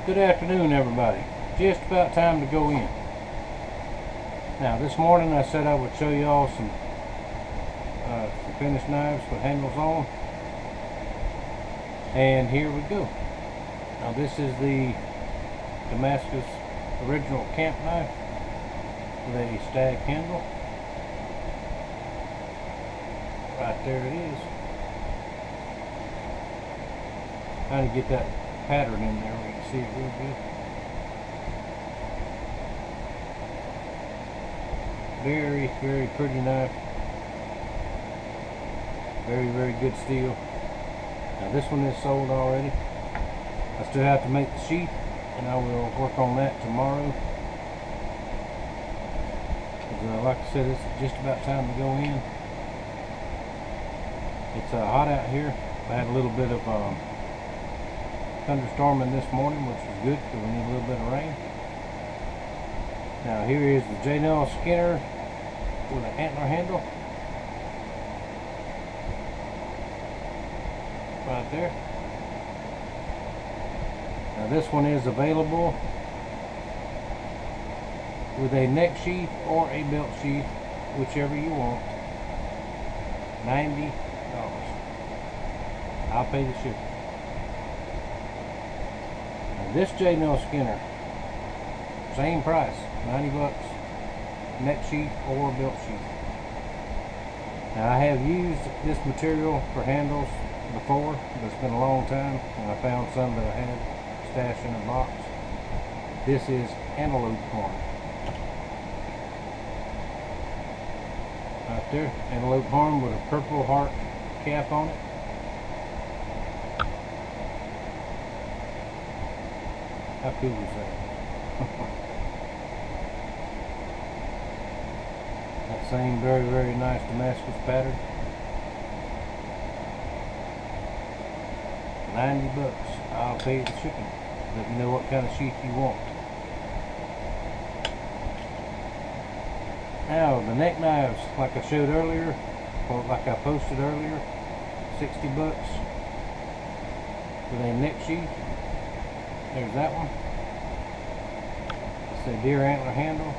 Good afternoon, everybody. Just about time to go in. Now, this morning I said I would show you all some finished knives with handles on, and here we go. Now, this is the Damascus original camp knife with a stag handle. Right there it is. Trying to get that pattern in there where you can see it real good. Very, very pretty knife. Very, very good steel. Now this one is sold already. I still have to make the sheath, and I will work on that tomorrow. Like I said, it's just about time to go in. It's hot out here. I had a little bit of thunderstorming this morning, which is good because we need a little bit of rain. Now here is the J-Nail Skinner with an antler handle. Right there. Now this one is available with a neck sheath or a belt sheath, whichever you want. $90. I'll pay the shipping. Now this J-Nail Skinner, same price, 90 bucks, neck sheath or belt sheath. Now I have used this material for handles before, but it's been a long time, and I found some that I had stashed in a box. This is antelope horn. Right there, antelope horn with a purple heart cap on it. How cool is that? That same very, very nice Damascus pattern. 90 bucks. I'll pay the shipping. Let me know what kind of sheath you want. Now, the neck knives, like I showed earlier, or like I posted earlier, 60 bucks with a neck sheath. There's that one. It's a deer antler handle.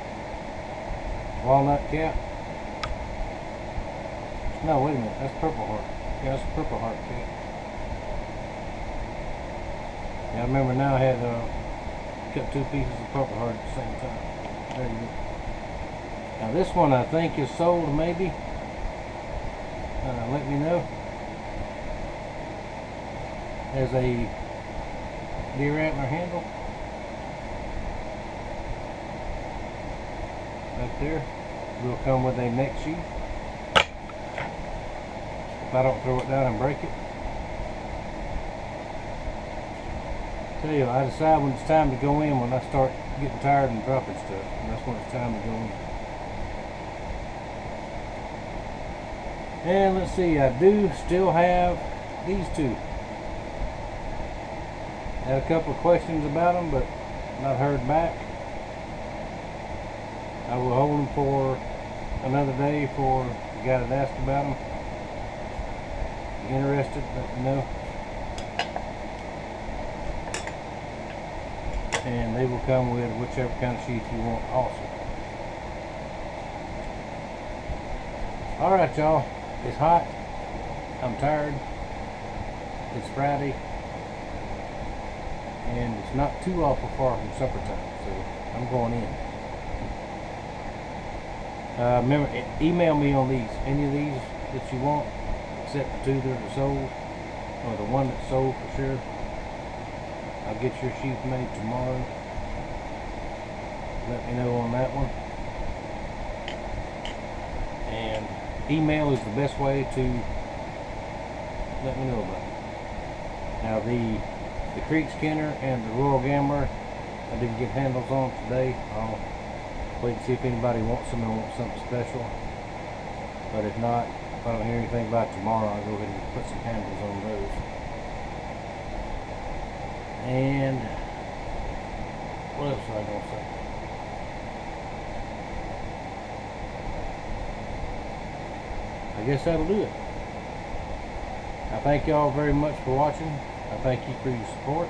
Walnut cap. No, wait a minute. That's purple heart. Yeah, that's a purple heart cap. Yeah, I remember now I had cut two pieces of purple heart at the same time. There you go. Now this one I think is sold, maybe. Let me know. There's a deer antler handle right there. Will come with a neck sheath if I don't throw it down and break it. Tell you, I decide when it's time to go in when I start getting tired and dropping stuff, and that's when it's time to go in. And let's see, I do still have these two. Had a couple of questions about them, but not heard back. I will hold them for another day for the guy that asked about them. If you're interested, let me know. And they will come with whichever kind of sheath you want also. Alright, y'all. It's hot. I'm tired. It's Friday. And it's not too awful far from supper time, so I'm going in. Remember, email me on these. Any of these that you want, except the two that are sold, or the one that's sold for sure. I'll get your sheath made tomorrow. Let me know on that one. And email is the best way to let me know about it. Now the Creek Skinner and the Royal Gambler, I didn't get handles on today. I'll wait and see if anybody wants them and wants something special. But if not, if I don't hear anything about it tomorrow, I'll go ahead and put some handles on those. And what else was I going to say? I guess that'll do it. I thank y'all very much for watching. I thank you for your support.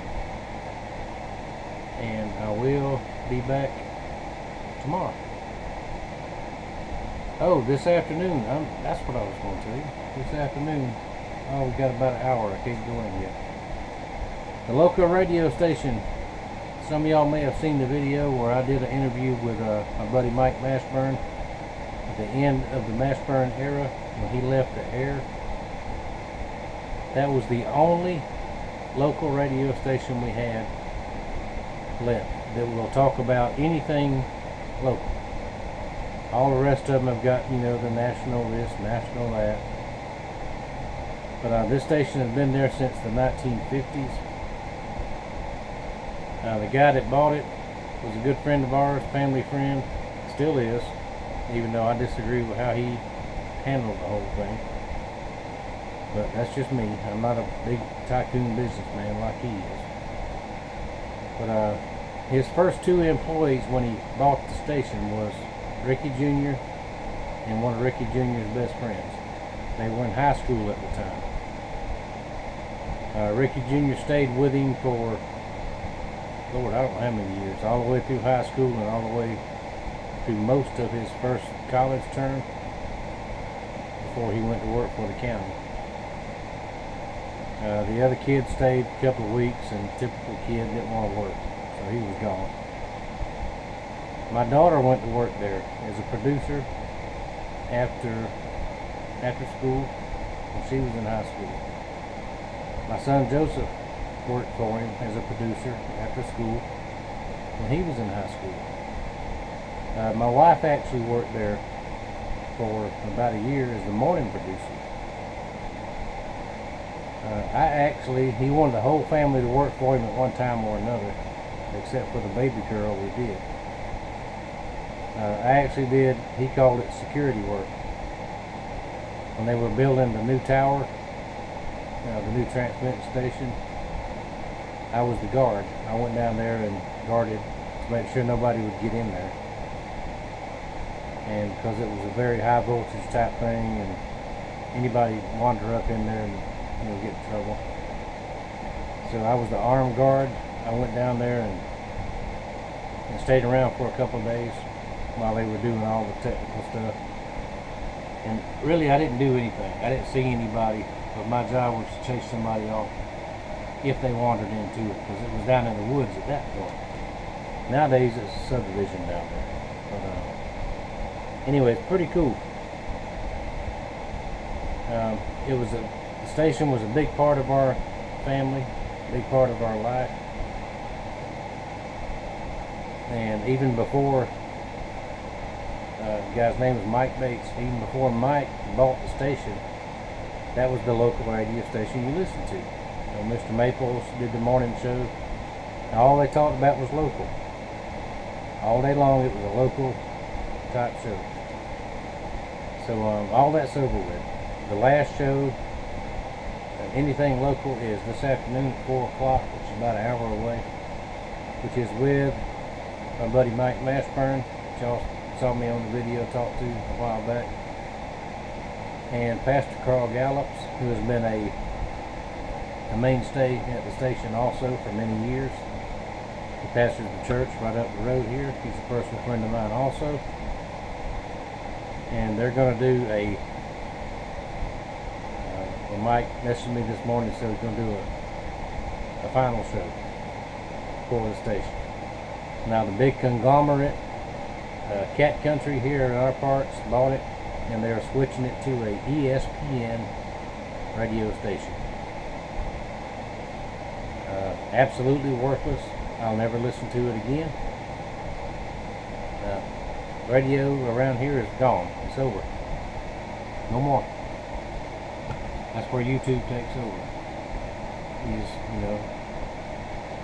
and I will be back tomorrow. Oh, this afternoon, that's what I was going to tell you. This afternoon, oh, we got about an hour. I can't go in yet. The local radio station. Some of y'all may have seen the video where I did an interview with my buddy Mike Mashburn at the end of the Mashburn era when he left the air. That was the only local radio station we had left that will talk about anything local. All the rest of them have got, you know, the national this, national that. But this station has been there since the 1950s. The guy that bought it was a good friend of ours, family friend, still is, even though I disagree with how he handled the whole thing. But that's just me. I'm not a big tycoon businessman like he is. But his first two employees when he bought the station was Ricky Jr. and one of Ricky Jr.'s best friends. They were in high school at the time. Ricky Jr. stayed with him for, Lord, I don't know how many years, all the way through high school and all the way through most of his first college term before he went to work for the county. The other kid stayed a couple of weeks, and typical kid didn't want to work, so he was gone. My daughter went to work there as a producer after school when she was in high school. My son Joseph worked for him as a producer after school when he was in high school. My wife actually worked there for about a year as the morning producer. He wanted the whole family to work for him at one time or another, except for the baby girl we did. I actually did, he called it security work. When they were building the new tower, the new transmitting station, I was the guard. I went down there and guarded to make sure nobody would get in there. And because it was a very high voltage type thing, and anybody wander up in there and get in trouble. So I was the armed guard. I went down there and stayed around for a couple of days while they were doing all the technical stuff. And really I didn't do anything. I didn't see anybody, but my job was to chase somebody off if they wandered into it, because it was down in the woods at that point. Nowadays it's a subdivision down there. But anyway, it's pretty cool. The station was a big part of our family, big part of our life. And even before, the guy's name was Mike Bates, even before Mike bought the station, that was the local radio station you listened to. Mr. Maples did the morning show, and all they talked about was local. All day long it was a local type show. So all that's over with. The last show, anything local, is this afternoon at 4 o'clock, which is about an hour away, which is with my buddy Mike Mashburn, which y'all saw me on the video talk to a while back, and Pastor Carl Gallops, who has been a mainstay at the station also for many years. He pastors the church right up the road here. He's a personal friend of mine also. And they're going to do well, Mike messaged me this morning and said he's going to do a final show for the station. Now the big conglomerate, Cat Country here in our parts, bought it, and they're switching it to a ESPN radio station. Absolutely worthless. I'll never listen to it again. Radio around here is gone. It's over. No more. That's where YouTube takes over.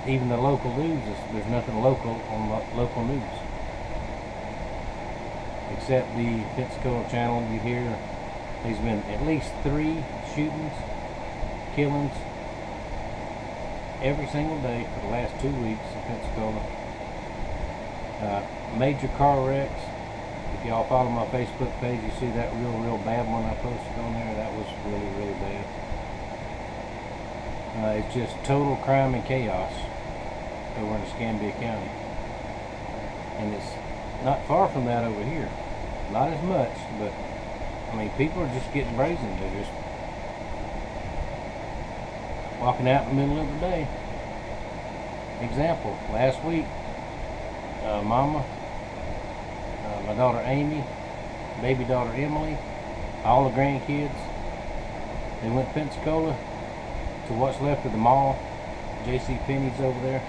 Even the local news, there's nothing local on local news. Except the Pensacola channel, you hear there's been at least 3 shootings, killings, every single day for the last 2 weeks in Pensacola. Major car wrecks. If y'all follow my Facebook page, you see that real bad one I posted on there. That was really bad. It's just total crime and chaos over in Escambia County. And it's not far from that over here. Not as much, but I mean, people are just getting brazen. They're just walking out in the middle of the day. Example, last week, Mama, my daughter Amy, baby daughter Emily, all the grandkids, they went to Pensacola to what's left of the mall, J.C. Penney's over there.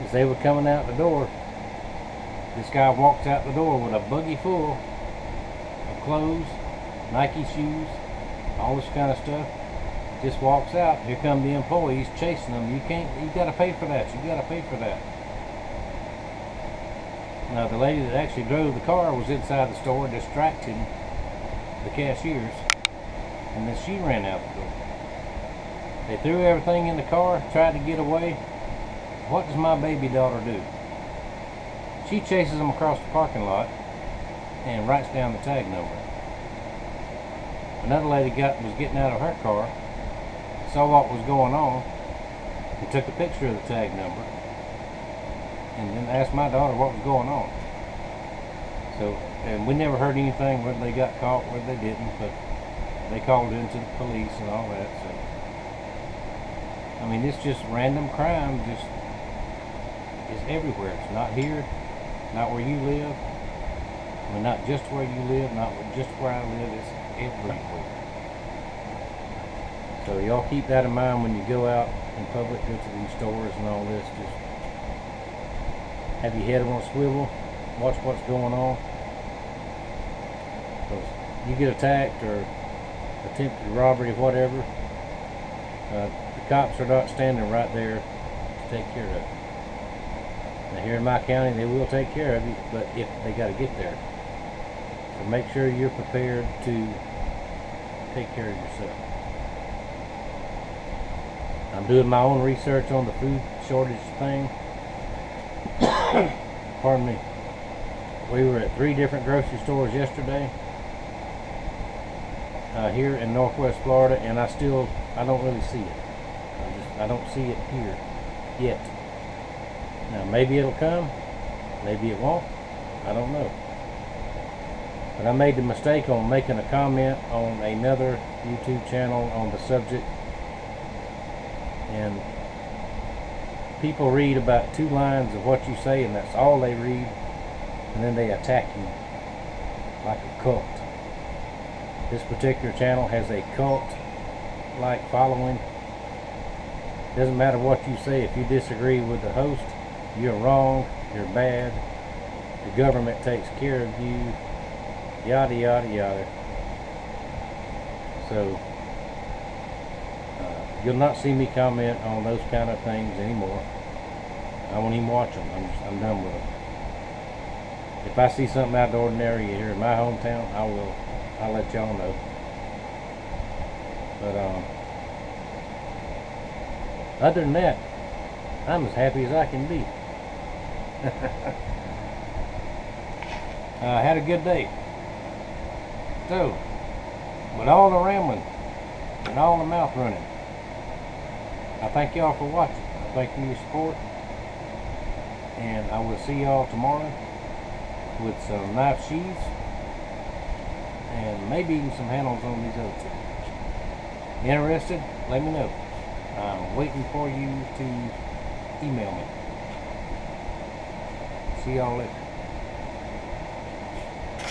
As they were coming out the door, this guy walks out the door with a buggy full of clothes, Nike shoes, all this kind of stuff. Just walks out. Here come the employees chasing them. You gotta pay for that. You gotta pay for that. Now the lady that actually drove the car was inside the store distracting the cashiers, and then she ran out the door. They threw everything in the car, tried to get away. What does my baby daughter do? She chases them across the parking lot and writes down the tag number. Another lady was getting out of her car, saw what was going on, and took a picture of the tag number, and then asked my daughter what was going on. So, and we never heard anything, whether they got caught, whether they didn't, but they called into the police and all that. So, I mean, it's just random crime, just is everywhere. It's not here, not where you live. I mean, not just where you live, not just where I live. It's everywhere. So y'all keep that in mind when you go out in public, go to these stores and all this. Just have your head on a swivel, watch what's going on. Because you get attacked or attempted robbery or whatever, the cops are not standing right there to take care of it. Now here in my county, they will take care of you, but if they got to get there. So make sure you're prepared to take care of yourself. I'm doing my own research on the food shortage thing. Pardon me. We were at 3 different grocery stores yesterday here in Northwest Florida, and I don't really see it. I don't see it here yet. Now maybe it'll come, maybe it won't. I don't know. But I made the mistake on making a comment on another YouTube channel on the subject, and people read about 2 lines of what you say, and that's all they read, and then they attack you like a cult. This particular channel has a cult-like following. Doesn't matter what you say. If you disagree with the host, you're wrong, you're bad, the government takes care of you, yada yada yada. So you'll not see me comment on those kind of things anymore. I won't even watch them. I'm done with them. If I see something out of the ordinary here in my hometown, I'll let y'all know. But other than that, I'm as happy as I can be. I had a good day. So, with all the rambling and all the mouth running, I thank y'all for watching. I thank you for your support. And I will see y'all tomorrow with some knife sheaths and maybe even some handles on these other 2. Interested? Let me know. I'm waiting for you to email me. See y'all later.